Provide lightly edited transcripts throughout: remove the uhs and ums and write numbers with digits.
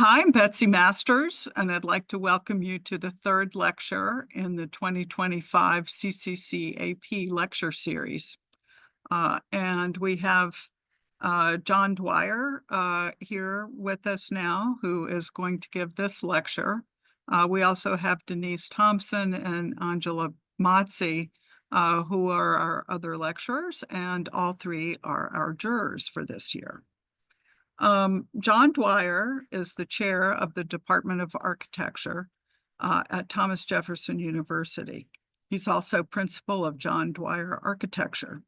Hi, I'm Betsy Masters, and I'd like to welcome you to the third lecture in the 2025 CCCAP lecture series. And we have John Dwyer here with us now, who is going to give this lecture. We also have Denise Thompson and Angela Motzi, who are our other lecturers, and all three are our jurors for this year. John Dwyer is the chair of the Department of Architecture at Thomas Jefferson University. He's also principal of John Dwyer Architecture.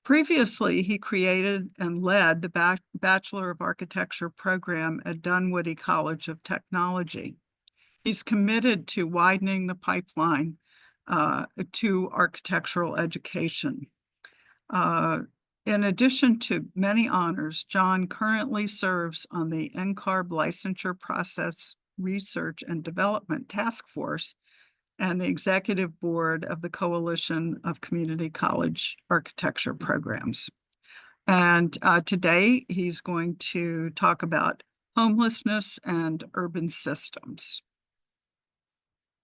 Previously, he created and led the Bachelor of Architecture program at Dunwoody College of Technology. He's committed to widening the pipeline to architectural education. In addition to many honors, John currently serves on the NCARB Licensure Process Research and Development Task Force and the executive board of the Coalition of Community College Architecture Programs. And today he's going to talk about homelessness and urban systems.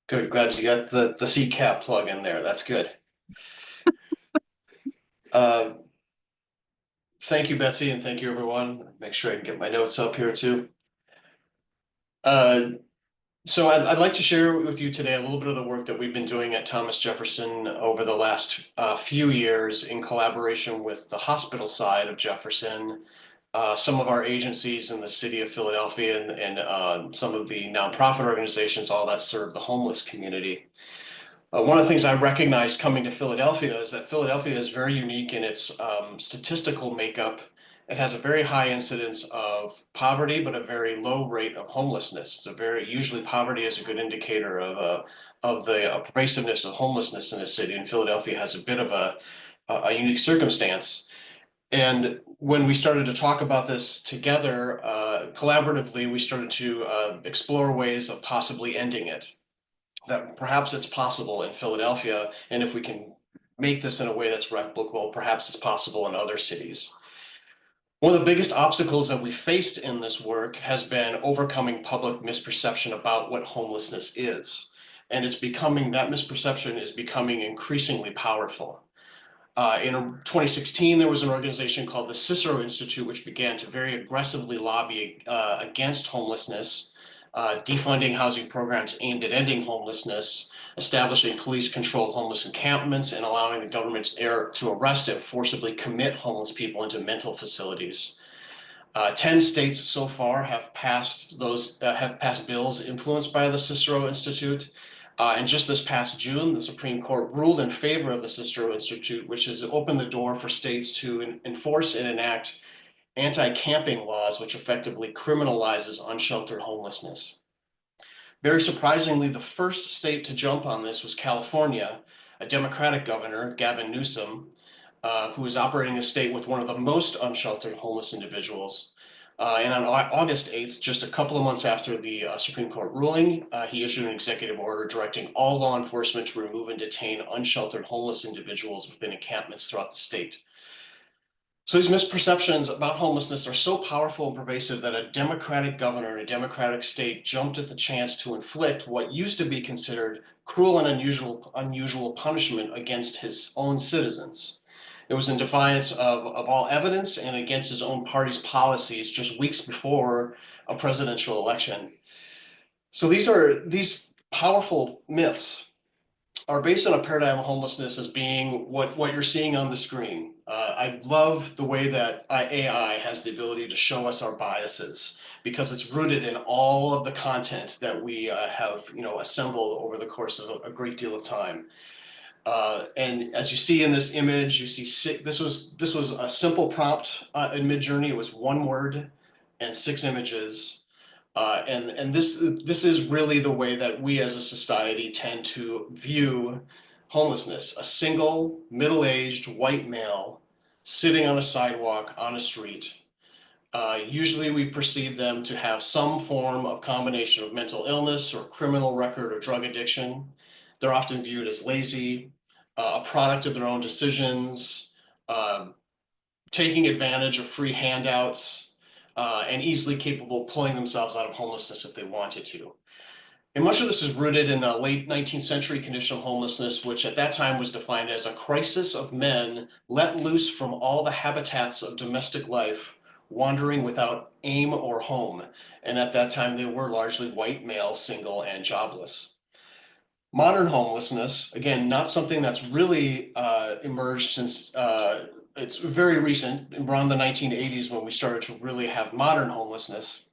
Good, glad you got the CCAP plug in there. That's good. Thank you, Betsy, and thank you, everyone. Make sure I can get my notes up here too. So I'd like to share with you today a little bit of the work that we've been doing at Thomas Jefferson over the last few years in collaboration with the hospital side of Jefferson, some of our agencies in the city of Philadelphia, and some of the nonprofit organizations, all that serve the homeless community. One of the things I recognized coming to Philadelphia is that Philadelphia is very unique in its statistical makeup. It has a very high incidence of poverty, but a very low rate of homelessness. Usually poverty is a good indicator of the pervasiveness of homelessness in the city, and Philadelphia has a bit of a unique circumstance. And when we started to talk about this together, collaboratively, we started to explore ways of possibly ending it. That perhaps it's possible in Philadelphia, and if we can make this in a way that's replicable, perhaps it's possible in other cities. One of the biggest obstacles that we faced in this work has been overcoming public misperception about what homelessness is. And that misperception is becoming increasingly powerful. In 2016, there was an organization called the Cicero Institute, which began to very aggressively lobby against homelessness, defunding housing programs aimed at ending homelessness, establishing police-controlled homeless encampments, and allowing the government to arrest and forcibly commit homeless people into mental facilities. 10 states so far have passed bills influenced by the Cicero Institute. And just this past June, the Supreme Court ruled in favor of the Cicero Institute, which has opened the door for states to enforce and enact anti-camping laws, which effectively criminalizes unsheltered homelessness. Very surprisingly, the first state to jump on this was California. A Democratic governor, Gavin Newsom, who is operating a state with one of the most unsheltered homeless individuals. And on August 8th, just a couple of months after the Supreme Court ruling, he issued an executive order directing all law enforcement to remove and detain unsheltered homeless individuals within encampments throughout the state. So these misperceptions about homelessness are so powerful and pervasive that a Democratic governor in a Democratic state jumped at the chance to inflict what used to be considered cruel and unusual punishment against his own citizens. It was in defiance of all evidence and against his own party's policies just weeks before a presidential election. So these powerful myths are based on a paradigm of homelessness as being what you're seeing on the screen. I love the way that AI has the ability to show us our biases because it's rooted in all of the content that we have assembled over the course of a great deal of time. And as you see in this image, you see this was a simple prompt in Midjourney. It was one word and 6 images. And this is really the way that we as a society tend to view homelessness. A single middle-aged white male sitting on a sidewalk on a street. Usually we perceive them to have some form of combination of mental illness or criminal record or drug addiction. They're often viewed as lazy, a product of their own decisions, taking advantage of free handouts, and easily capable of pulling themselves out of homelessness if they wanted to. And much of this is rooted in the late 19th century condition of homelessness, which at that time was defined as a crisis of men let loose from all the habitats of domestic life, wandering without aim or home. And at that time, they were largely white, male, single, and jobless. Modern homelessness, again, not something that's really emerged since it's very recent, around the 1980s when we started to really have modern homelessness.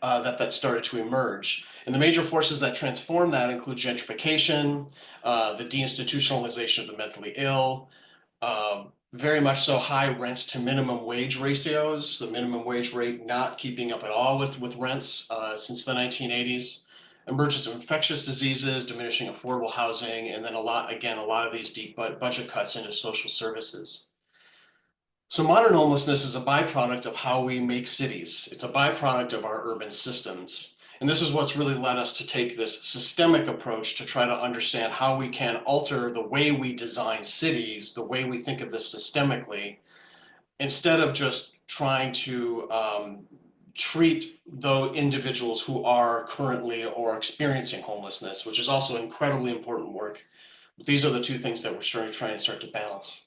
That started to emerge. And the major forces that transform that include gentrification, the deinstitutionalization of the mentally ill, very much so high rent to minimum wage ratios, the minimum wage rate not keeping up at all with rents since the 1980s, emergence of infectious diseases, diminishing affordable housing, and then a lot of these deep budget cuts into social services. So modern homelessness is a byproduct of how we make cities. It's a byproduct of our urban systems. And this is what's really led us to take this systemic approach to try to understand how we can alter the way we design cities, the way we think of this systemically, instead of just trying to treat those individuals who are currently or experiencing homelessness, which is also incredibly important work. These are the two things that we're trying to start to balance.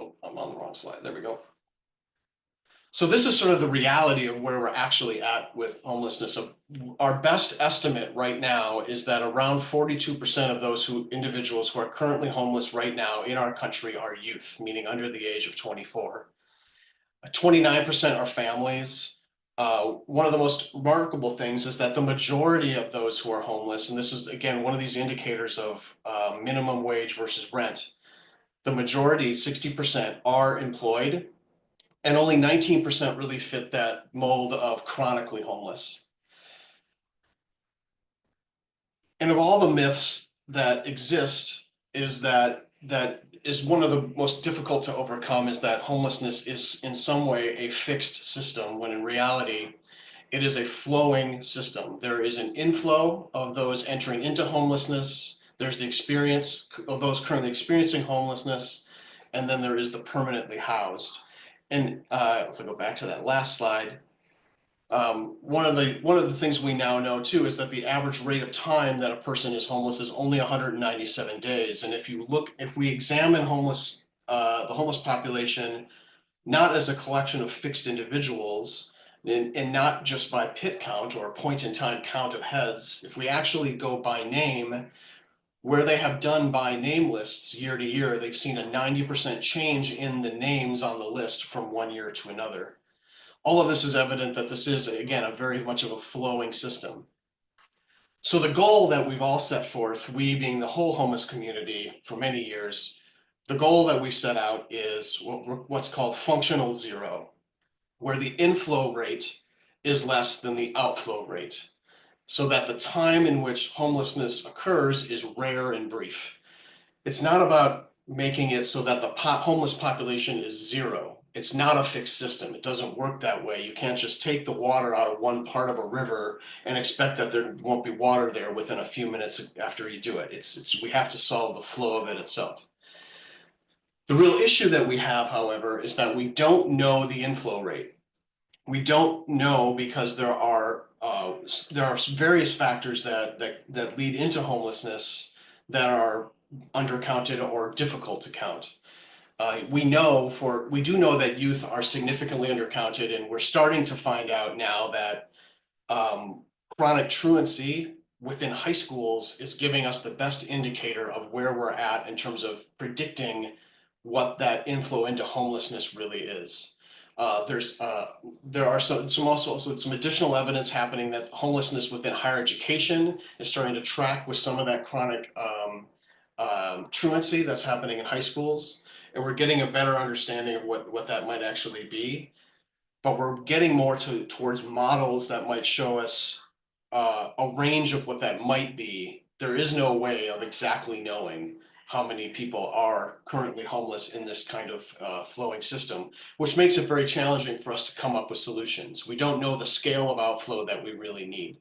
Oh, I'm on the wrong slide. There we go. So this is sort of the reality of where we're actually at with homelessness. Our best estimate right now is that around 42% of those individuals who are currently homeless right now in our country are youth, meaning under the age of 24. 29% are families. One of the most remarkable things is that the majority of those who are homeless, and this is again one of these indicators of minimum wage versus rent, the majority, 60%, are employed, and only 19% really fit that mold of chronically homeless. And of all the myths that exist, is that is one of the most difficult to overcome, is that homelessness is in some way a fixed system, when in reality, it is a flowing system. There is an inflow of those entering into homelessness. There's the experience of those currently experiencing homelessness, and then there is the permanently housed. And if I go back to that last slide, one of the things we now know too is that the average rate of time that a person is homeless is only 197 days. And if we examine the homeless population, not as a collection of fixed individuals, and not just by pit count or point in time count of heads, if we actually go by name, where they have done by name lists year to year, they've seen a 90% change in the names on the list from one year to another. All of this is evident that this is, again, a very much of a flowing system. So the goal that we've all set forth, we being the whole homeless community for many years, the goal that we've set out is what's called functional zero, where the inflow rate is less than the outflow rate, so that the time in which homelessness occurs is rare and brief. It's not about making it so that the homeless population is zero. It's not a fixed system. It doesn't work that way. You can't just take the water out of one part of a river and expect that there won't be water there within a few minutes after you do it. We have to solve the flow of it itself. The real issue that we have, however, is that we don't know the inflow rate. We don't know because there are various factors that lead into homelessness that are undercounted or difficult to count. We do know that youth are significantly undercounted, and we're starting to find out now that chronic truancy within high schools is giving us the best indicator of where we're at in terms of predicting what that inflow into homelessness really is. There are some additional evidence happening that homelessness within higher education is starting to track with some of that chronic truancy that's happening in high schools, and we're getting a better understanding of what that might actually be. But we're getting more towards models that might show us a range of what that might be. There is no way of exactly knowing how many people are currently homeless in this kind of flowing system, which makes it very challenging for us to come up with solutions. We don't know the scale of outflow that we really need.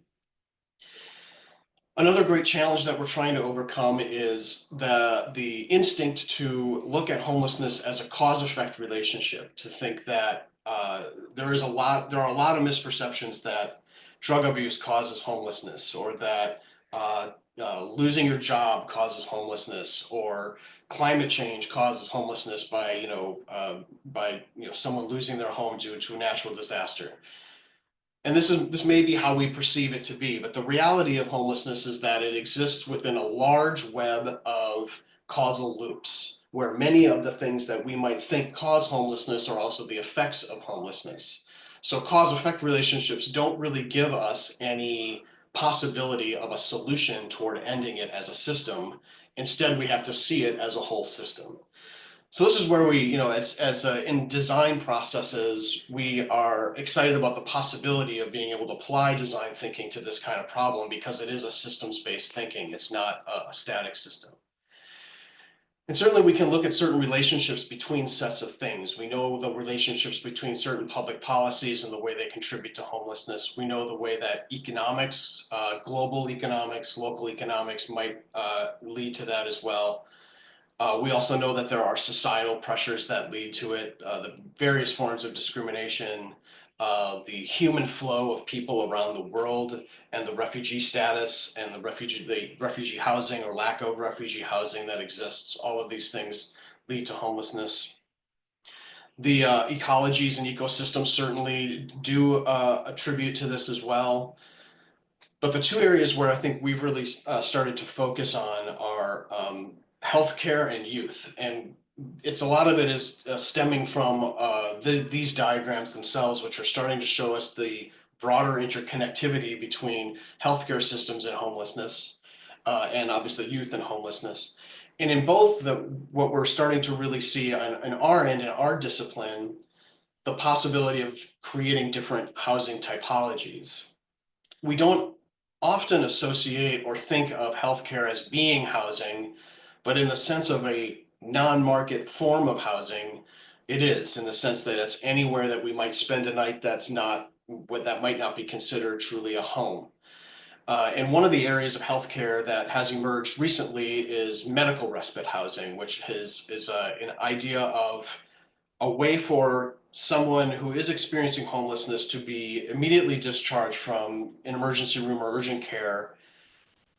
Another great challenge that we're trying to overcome is the instinct to look at homelessness as a cause-effect relationship, to think that there are a lot of misperceptions that drug abuse causes homelessness, or that losing your job causes homelessness, or climate change causes homelessness by someone losing their home due to a natural disaster. And this may be how we perceive it to be, but the reality of homelessness is that it exists within a large web of causal loops, where many of the things that we might think cause homelessness are also the effects of homelessness. So cause-effect relationships don't really give us any possibility of a solution toward ending it as a system. Instead, we have to see it as a whole system. So this is where we, in design processes, we are excited about the possibility of being able to apply design thinking to this kind of problem, because it is a systems-based thinking. It's not a static system. And certainly we can look at certain relationships between sets of things. We know the relationships between certain public policies and the way they contribute to homelessness. We know the way that economics, global economics, local economics might lead to that as well. We also know that there are societal pressures that lead to it, the various forms of discrimination, the human flow of people around the world, and the refugee status, and the refugee housing or lack of refugee housing that exists. All of these things lead to homelessness. The ecologies and ecosystems certainly do attribute to this as well. But the two areas where I think we've really started to focus on are healthcare and youth. And a lot of it is stemming from these diagrams themselves, which are starting to show us the broader interconnectivity between healthcare systems and homelessness, and obviously youth and homelessness. And in both, what we're starting to really see on our end, in our discipline, the possibility of creating different housing typologies. We don't often associate or think of healthcare as being housing, but in the sense of a non-market form of housing, it is, in the sense that it's anywhere that we might spend a night that might not be considered truly a home. And one of the areas of healthcare that has emerged recently is medical respite housing, which is an idea of a way for someone who is experiencing homelessness to be immediately discharged from an emergency room or urgent care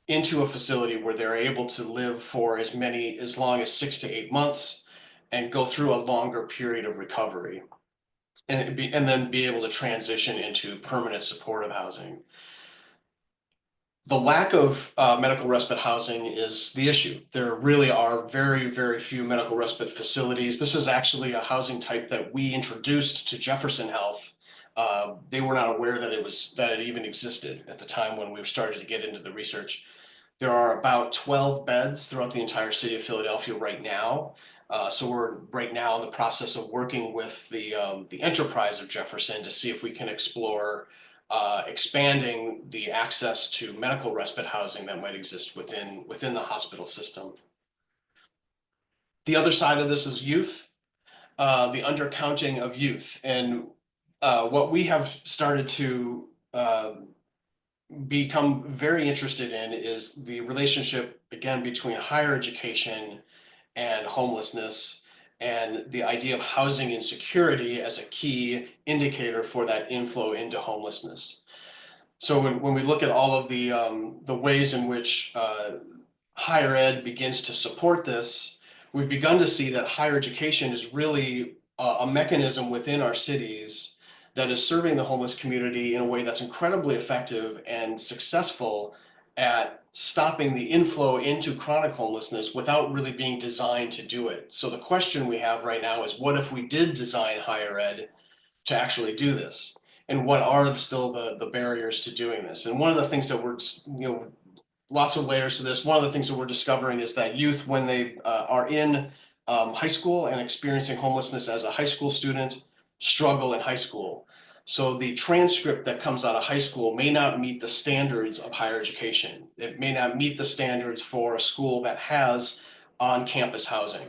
into a facility where they're able to live for as long as 6 to 8 months, and go through a longer period of recovery, and then be able to transition into permanent supportive housing. The lack of medical respite housing is the issue. There really are very, very few medical respite facilities. This is actually a housing type that we introduced to Jefferson Health. They were not aware that it even existed at the time when we started to get into the research. There are about 12 beds throughout the entire city of Philadelphia right now. So we're right now in the process of working with the enterprise of Jefferson to see if we can explore expanding the access to medical respite housing that might exist within the hospital system. The other side of this is youth, the undercounting of youth. And what we have started to become very interested in is the relationship, again, between higher education and homelessness, and the idea of housing insecurity as a key indicator for that inflow into homelessness. So when we look at all of the ways in which higher ed begins to support this, we've begun to see that higher education is really a mechanism within our cities that is serving the homeless community in a way that's incredibly effective and successful at stopping the inflow into chronic homelessness without really being designed to do it. So the question we have right now is, what if we did design higher ed to actually do this? And what are still the barriers to doing this? And one of the things that we're, lots of layers to this. One of the things that we're discovering is that youth, when they are in high school and experiencing homelessness as a high school student, struggle in high school. So the transcript that comes out of high school may not meet the standards of higher education. It may not meet the standards for a school that has on-campus housing.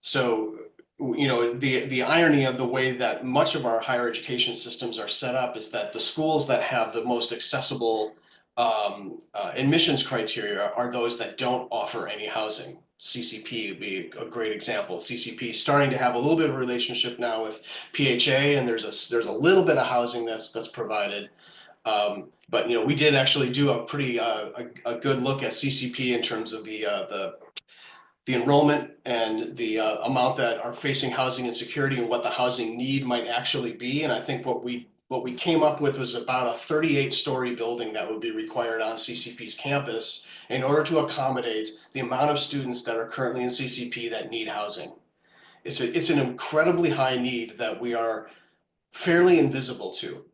So, the irony of the way that much of our higher education systems are set up is that the schools that have the most accessible admissions criteria are those that don't offer any housing. CCP would be a great example. CCP is starting to have a little bit of a relationship now with PHA, and there's a little bit of housing that's provided. But we did actually do a pretty a good look at CCP in terms of the enrollment and the amount that are facing housing insecurity and what the housing need might actually be. And I think what we came up with was about a 38-story building that would be required on CCP's campus in order to accommodate the amount of students that are currently in CCP that need housing. It's an incredibly high need that we are fairly invisible to.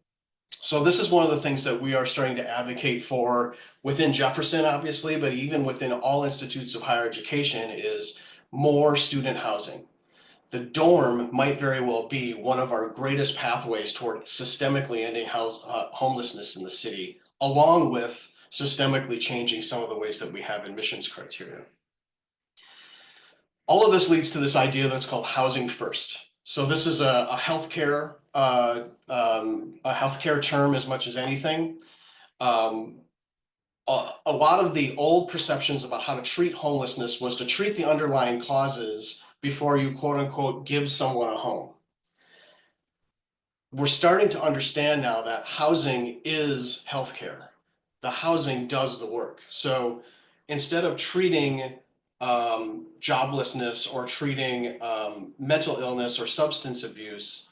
So this is one of the things that we are starting to advocate for within Jefferson, obviously, but even within all institutes of higher education, is more student housing. The dorm might very well be one of our greatest pathways toward systemically ending homelessness in the city, along with systemically changing some of the ways that we have admissions criteria. All of this leads to this idea that's called housing first. So this is a healthcare term as much as anything. A lot of the old perceptions about how to treat homelessness was to treat the underlying causes before you, quote unquote, give someone a home. We're starting to understand now that housing is healthcare. The housing does the work. So instead of treating joblessness or treating mental illness or substance abuse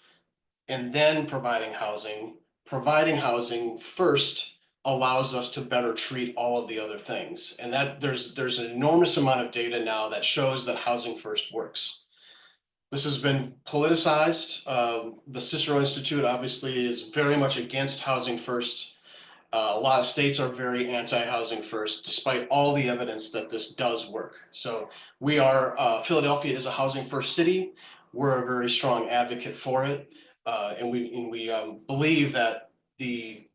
and then providing housing first allows us to better treat all of the other things. And that there's an enormous amount of data now that shows that housing first works. This has been politicized. The Cicero Institute obviously is very much against housing first. A lot of states are very anti-housing first, despite all the evidence that this does work. So we are, Philadelphia is a housing first city. We're a very strong advocate for it. And we believe that the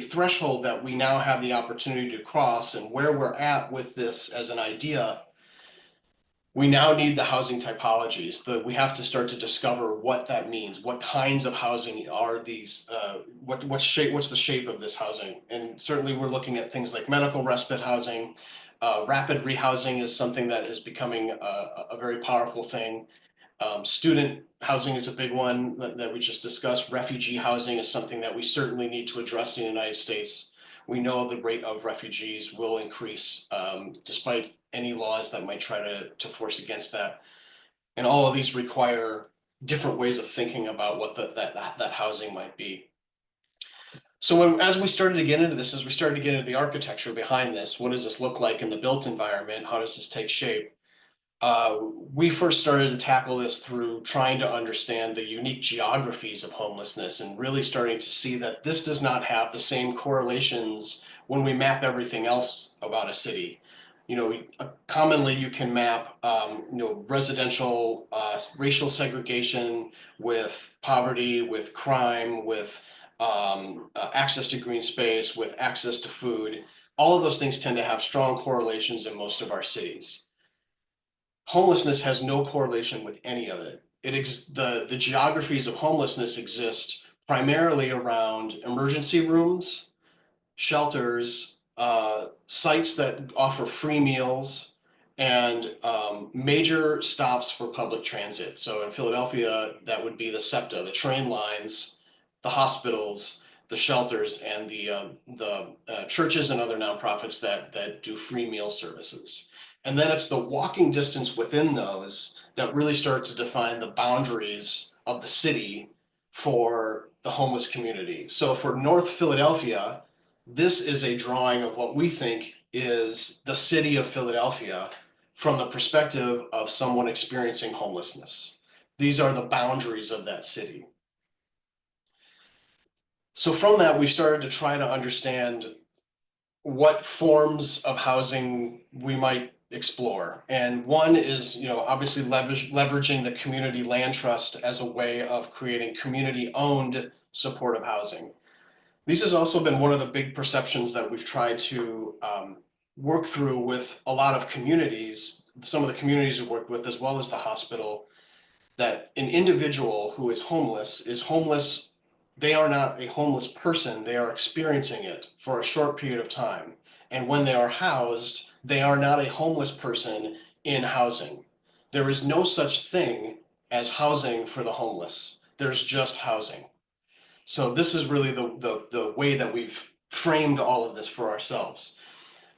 threshold that we now have the opportunity to cross and where we're at with this as an idea, we now need the housing typologies. We have to start to discover what that means. What kinds of housing are these? What's the shape of this housing? And certainly we're looking at things like medical respite housing. Rapid rehousing is something that is becoming a very powerful thing. Student housing is a big one that we just discussed. Refugee housing is something that we certainly need to address in the United States. We know the rate of refugees will increase despite any laws that might try to force against that. And all of these require different ways of thinking about what that housing might be. So as we started to get into this, as we started to get into the architecture behind this, what does this look like in the built environment? How does this take shape? We first started to tackle this through trying to understand the unique geographies of homelessness and really starting to see that this does not have the same correlations when we map everything else about a city. Commonly you can map, residential, racial segregation with poverty, with crime, with access to green space, with access to food. All of those things tend to have strong correlations in most of our cities. Homelessness has no correlation with any of it. The geographies of homelessness exist primarily around emergency rooms, shelters, sites that offer free meals, and major stops for public transit. So in Philadelphia, that would be the SEPTA, the train lines, the hospitals, the shelters, and the churches and other nonprofits that do free meal services. And then it's the walking distance within those that really start to define the boundaries of the city for the homeless community. So for North Philadelphia, this is a drawing of what we think is the city of Philadelphia from the perspective of someone experiencing homelessness. These are the boundaries of that city. So from that, we started to try to understand what forms of housing we might explore. And one is, obviously leveraging the community land trust as a way of creating community-owned supportive housing. This has also been one of the big perceptions that we've tried to work through with a lot of communities, some of the communities we've worked with, as well as the hospital, that an individual who is homeless they are not a homeless person, they are experiencing it for a short period of time. And when they are housed, they are not a homeless person in housing. There is no such thing as housing for the homeless. There's just housing. So this is really the way that we've framed all of this for ourselves.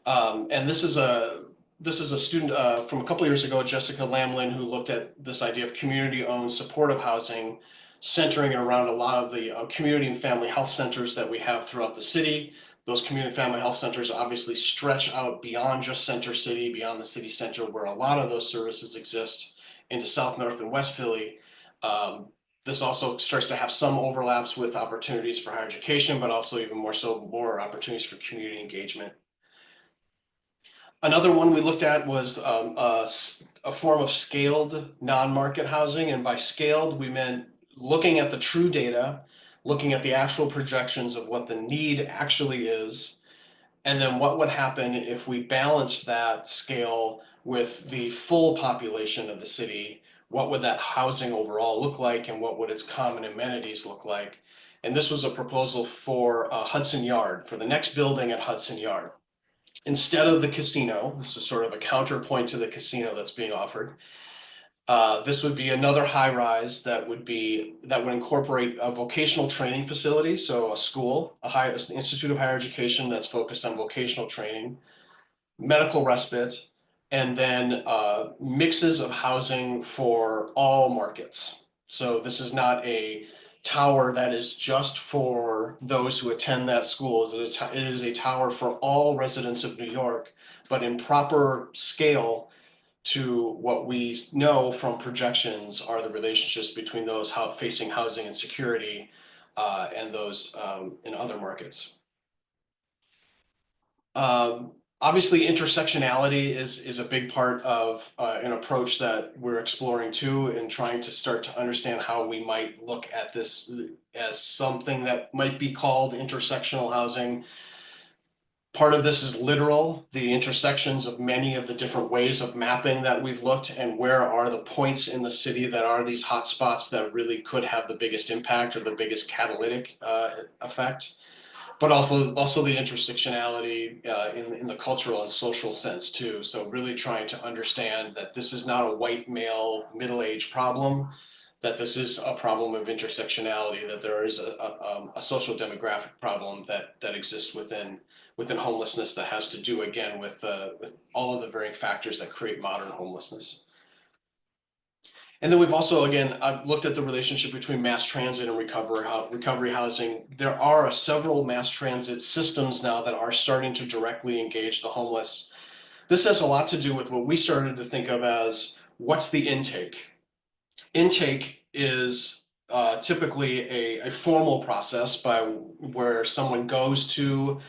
And this is a student from a couple of years ago, Jessica Lamlin, who looked at this idea of community-owned supportive housing, centering around a lot of the community and family health centers that we have throughout the city. Those community and family health centers obviously stretch out beyond just Center City, beyond the city center, where a lot of those services exist, into South, North, and West Philly. Um, this also starts to have some overlaps with opportunities for higher education, but also even more so, more opportunities for community engagement. Another one we looked at was a form of scaled non-market housing. And by scaled, we meant looking at the true data, looking at the actual projections of what the need actually is, and then what would happen if we balanced that scale with the full population of the city. What would that housing overall look like, and what would its common amenities look like? And this was a proposal for Hudson Yard, for the next building at Hudson Yard. Instead of the casino, this is sort of a counterpoint to the casino that's being offered. This would be another high rise that would incorporate a vocational training facility, so a school, an institute of higher education that's focused on vocational training, medical respite, and then mixes of housing for all markets. So this is not a tower that is just for those who attend that school. It is a tower for all residents of New York, but in proper scale to what we know from projections are the relationships between those facing housing and security and those in other markets. Obviously, intersectionality is a big part of an approach that we're exploring too, and trying to start to understand how we might look at this as something that might be called intersectional housing. Part of this is literal, the intersections of many of the different ways of mapping that we've looked, and where are the points in the city that are these hotspots that really could have the biggest impact or the biggest catalytic effect. But also the intersectionality in the cultural and social sense too. So really trying to understand that this is not a white male middle-aged problem, that this is a problem of intersectionality, that there is a social demographic problem that exists within homelessness that has to do again with all of the varying factors that create modern homelessness. And then we've also, again, I've looked at the relationship between mass transit and recovery housing. There are several mass transit systems now that are starting to directly engage the homeless. This has a lot to do with what we started to think of as what's the intake. Intake is typically a formal process by where someone goes to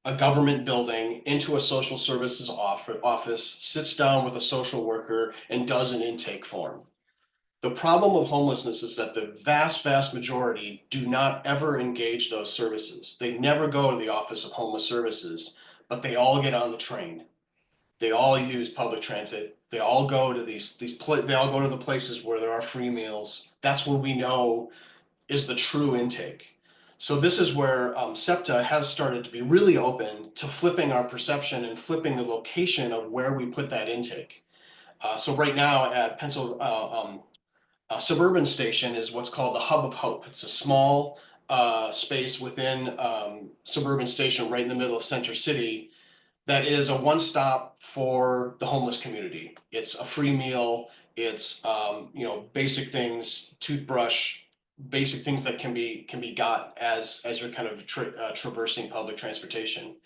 a government building, into a social services office, sits down with a social worker, and does an intake form. The problem of homelessness is that the vast majority do not ever engage those services. They never go to the Office of Homeless Services, but they all get on the train. They all use public transit. They all go to they all go to the places where there are free meals. That's where we know is the true intake. So this is where SEPTA has started to be really open to flipping our perception and flipping the location of where we put that intake. So right now at Suburban Station is what's called the Hub of Hope. It's a small space within Suburban Station right in the middle of Center City that is a one-stop for the homeless community. It's a free meal. It's basic things, toothbrush, basic things that can be got as you're kind of traversing public transportation.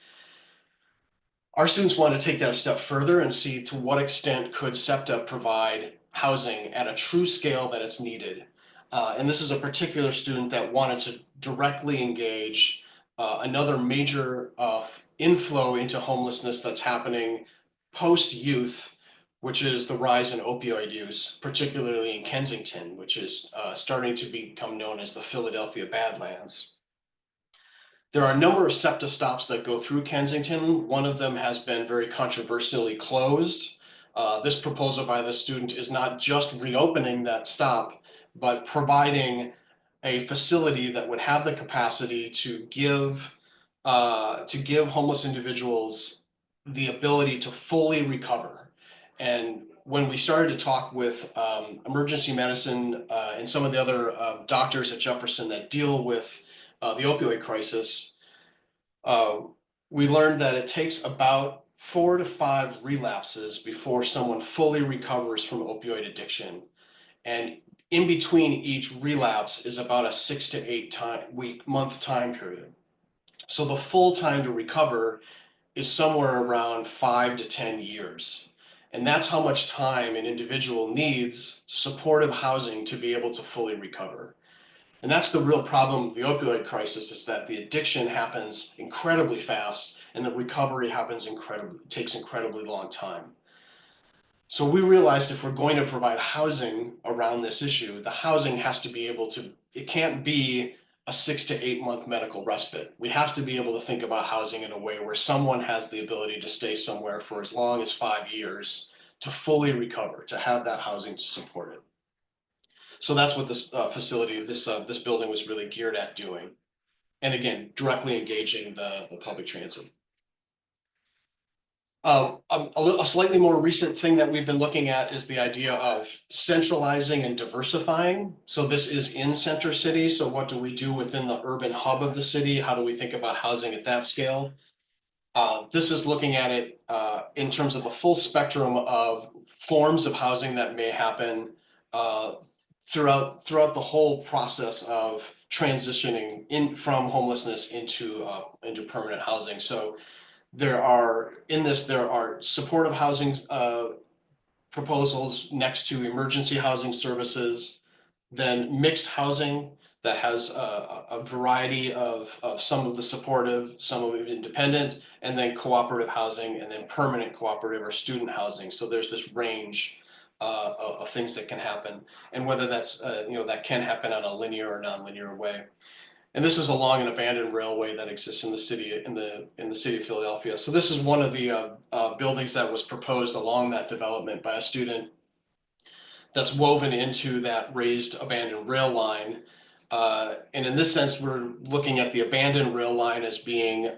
Our students want to take that a step further and see to what extent could SEPTA provide housing at a true scale that it's needed. And this is a particular student that wanted to directly engage another major inflow into homelessness that's happening post-youth, which is the rise in opioid use, particularly in Kensington, which is starting to become known as the Philadelphia Badlands. There are a number of SEPTA stops that go through Kensington. One of them has been very controversially closed. This proposal by the student is not just reopening that stop, but providing a facility that would have the capacity to give homeless individuals the ability to fully recover. And when we started to talk with emergency medicine and some of the other doctors at Jefferson that deal with the opioid crisis, uh, we learned that it takes about 4 to 5 relapses before someone fully recovers from opioid addiction. And in between each relapse is about a 6 to 8 month time period. So the full time to recover is somewhere around 5 to 10 years. And that's how much time an individual needs supportive housing to be able to fully recover. And that's the real problem with the opioid crisis, is that the addiction happens incredibly fast and the recovery takes incredibly long time. So we realized if we're going to provide housing around this issue, the housing has to be able to, it can't be a 6 to 8 month medical respite. We have to be able to think about housing in a way where someone has the ability to stay somewhere for as long as 5 years to fully recover, to have that housing to support it. So that's what this facility, this building was really geared at doing. And again, directly engaging the public transit. A slightly more recent thing that we've been looking at is the idea of centralizing and diversifying. So this is in Center City. So what do we do within the urban hub of the city? How do we think about housing at that scale? This is looking at it in terms of the full spectrum of forms of housing that may happen throughout the whole process of transitioning from homelessness into permanent housing. So there are supportive housing proposals next to emergency housing services, then mixed housing that has a variety of some of the supportive, some of it independent, and then cooperative housing, and then permanent cooperative or student housing. So there's this range of things that can happen, and whether that's that can happen on a linear or non-linear way. And this is along an abandoned railway that exists in the city in the city of Philadelphia. So this is one of the buildings that was proposed along that development by a student that's woven into that raised abandoned rail line. And in this sense, we're looking at the abandoned rail line as being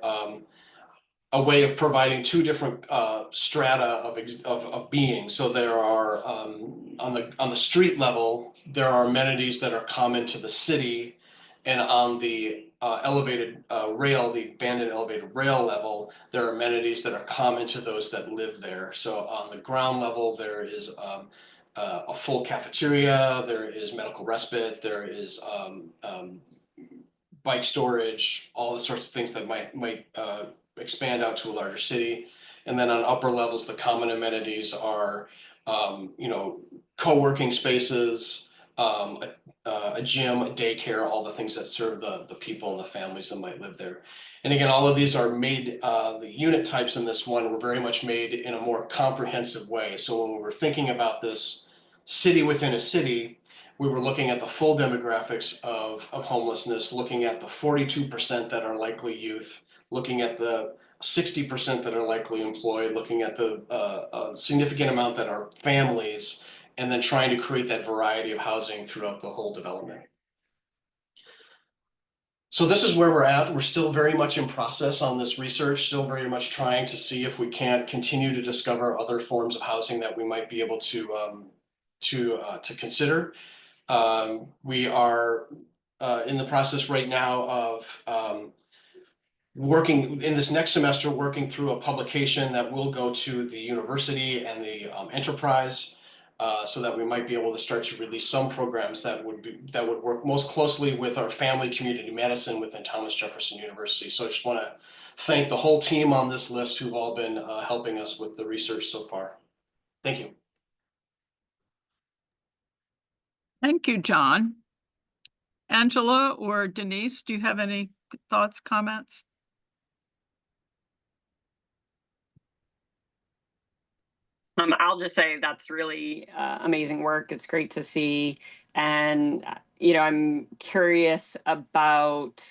a way of providing two different strata of being. So there are on the street level, there are amenities that are common to the city, and on the elevated rail, the abandoned elevated rail level, there are amenities that are common to those that live there. So on the ground level, there is a full cafeteria, there is medical respite, there is bike storage, all the sorts of things that might expand out to a larger city. And then on upper levels, the common amenities are, co-working spaces, a gym, a daycare, all the things that serve the people and the families that might live there. And again, all of these are made, the unit types in this one were very much made in a more comprehensive way. So when we were thinking about this city within a city, we were looking at the full demographics of homelessness, looking at the 42% that are likely youth, looking at the 60% that are likely employed, looking at the significant amount that are families, and then trying to create that variety of housing throughout the whole development. So this is where we're at. We're still very much in process on this research, still very much trying to see if we can't continue to discover other forms of housing that we might be able to consider. We are in the process right now of working in this next semester, working through a publication that will go to the university and the enterprise, so that we might be able to start to release some programs that would work most closely with our family community medicine within Thomas Jefferson University. So I just want to thank the whole team on this list who've all been helping us with the research so far. Thank you. Thank you, John. Angela or Denise, do you have any thoughts, comments? I'll just say that's really amazing work. It's great to see. And, I'm curious about,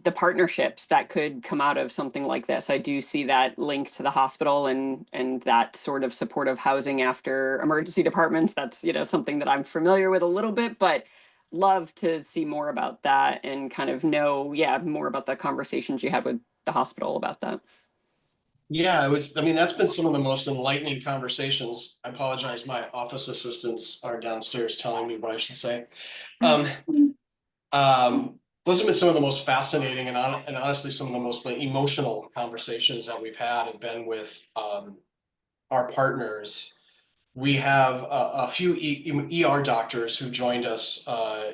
the partnerships that could come out of something like this. I do see that link to the hospital and that sort of supportive housing after emergency departments. That's, you know, something that I'm familiar with a little bit, but love to see more about that and kind of know, yeah, more about the conversations you had with the hospital about that. Yeah, I mean, that's been some of the most enlightening conversations. I apologize, my office assistants are downstairs telling me what I should say. Those have been some of the most fascinating and honestly some of the most emotional conversations that we've had and been with our partners. We have a few ER doctors who joined us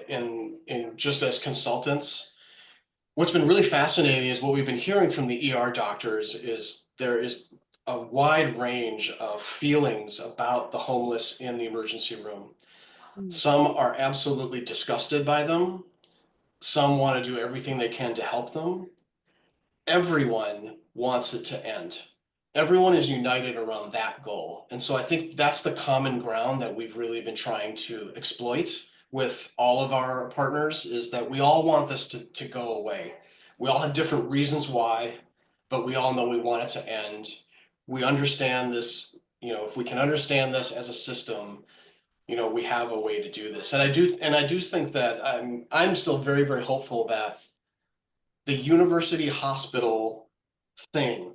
in just as consultants. What's been really fascinating is what we've been hearing from the ER doctors is there is a wide range of feelings about the homeless in the emergency room. Some are absolutely disgusted by them. Some want to do everything they can to help them. Everyone wants it to end. Everyone is united around that goal. And so I think that's the common ground that we've really been trying to exploit with all of our partners, is that we all want this to go away. We all have different reasons why, but we all know we want it to end. We understand this, you know, if we can understand this as a system, you know, we have a way to do this. And I do think that I'm still very, very hopeful that the university hospital thing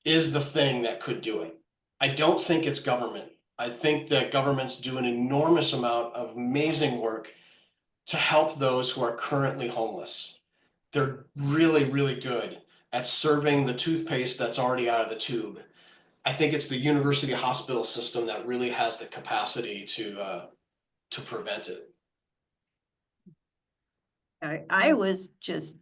is the thing that could do it. I don't think it's government. I think that governments do an enormous amount of amazing work to help those who are currently homeless. They're really, really good at serving the toothpaste that's already out of the tube. I think it's the university hospital system that really has the capacity to prevent it. I was just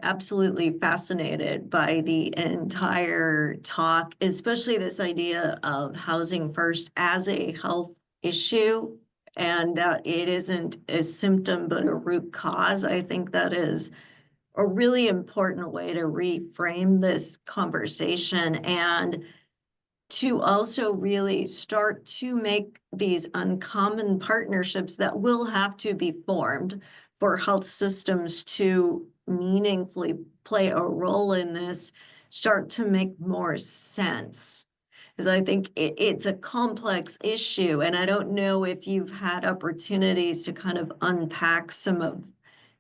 absolutely fascinated by the entire talk, especially this idea of housing first as a health issue, and that it isn't a symptom but a root cause. I think that is a really important way to reframe this conversation, and to also really start to make these uncommon partnerships that will have to be formed for health systems to meaningfully play a role in this start to make more sense. Because I think it's a complex issue, and I don't know if you've had opportunities to kind of unpack some of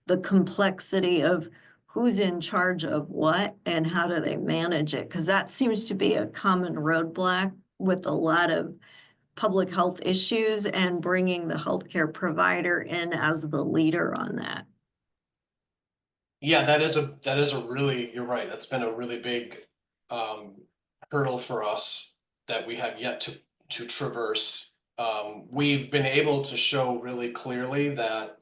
the complexity of who's in charge of what and how do they manage it, because that seems to be a common roadblock with a lot of public health issues, and bringing the healthcare provider in as the leader on that. Yeah, that is a really, you're right. That's been a really big hurdle for us that we have yet to traverse. We've been able to show really clearly that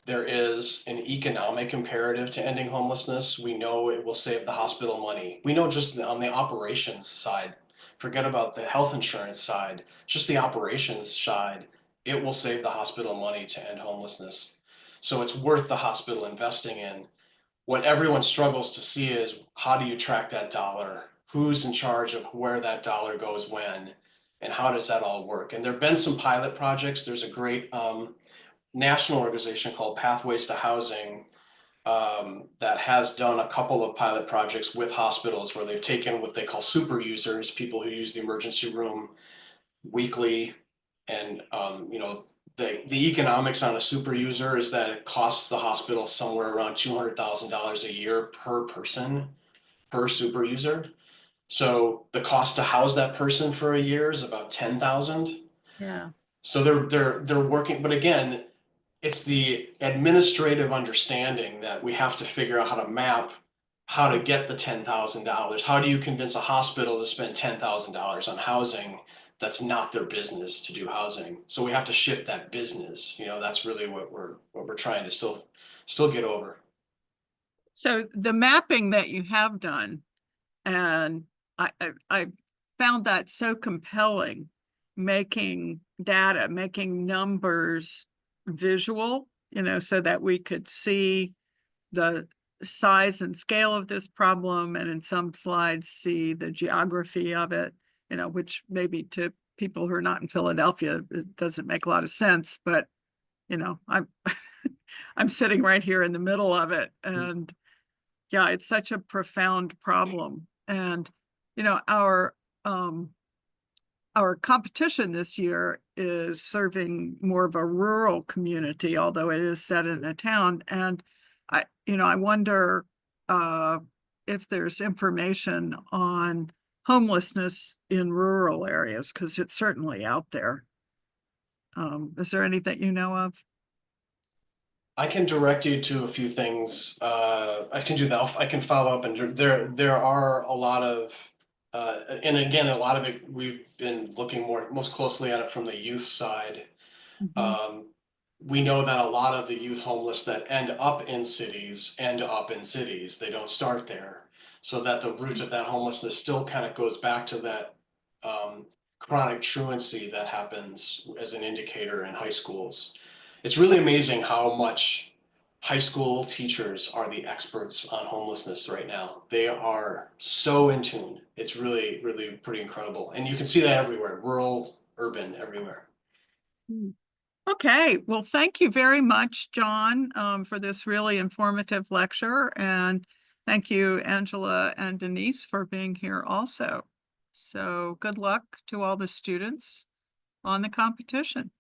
there is an economic imperative to ending homelessness. We know it will save the hospital money. We know just on the operations side, forget about the health insurance side, just the operations side, it will save the hospital money to end homelessness. So it's worth the hospital investing in. What everyone struggles to see is, how do you track that dollar? Who's in charge of where that dollar goes when? And how does that all work? And there have been some pilot projects. There's a great national organization called Pathways to Housing that has done a couple of pilot projects with hospitals where they've taken what they call super users, people who use the emergency room weekly, and you know, the economics on a super user is that it costs the hospital somewhere around $200,000 a year per person, per super user. So the cost to house that person for a year is about $10,000. Yeah. So they're working, but again, it's the administrative understanding that we have to figure out how to map how to get the $10,000. How do you convince a hospital to spend $10,000 on housing that's not their business to do housing? So we have to shift that business. You know, that's really what we're trying to still get over. So the mapping that you have done, and I found that so compelling, making data, making numbers visual, you know, so that we could see the size and scale of this problem, and in some slides see the geography of it, you know, which maybe to people who are not in Philadelphia, it doesn't make a lot of sense, but you know, I'm I'm sitting right here in the middle of it, and Yeah, it's such a profound problem. And, you know, our competition this year is serving more of a rural community, although it is set in a town. And I wonder if there's information on homelessness in rural areas, because it's certainly out there. Is there anything you know of? I can direct you to a few things. I can do that. I can follow up, and there are a lot of, and again, a lot of it we've been looking most closely at it from the youth side. We know that a lot of the youth homeless that end up in cities end up in cities. They don't start there, so that the roots of that homelessness still kind of goes back to that chronic truancy that happens as an indicator in high schools. It's really amazing how much high school teachers are the experts on homelessness right now. They are so in tune. It's really, really pretty incredible. And you can see that everywhere, rural, urban, everywhere. Okay, well, thank you very much, John, for this really informative lecture. And thank you, Angela and Denise, for being here also. So good luck to all the students on the competition.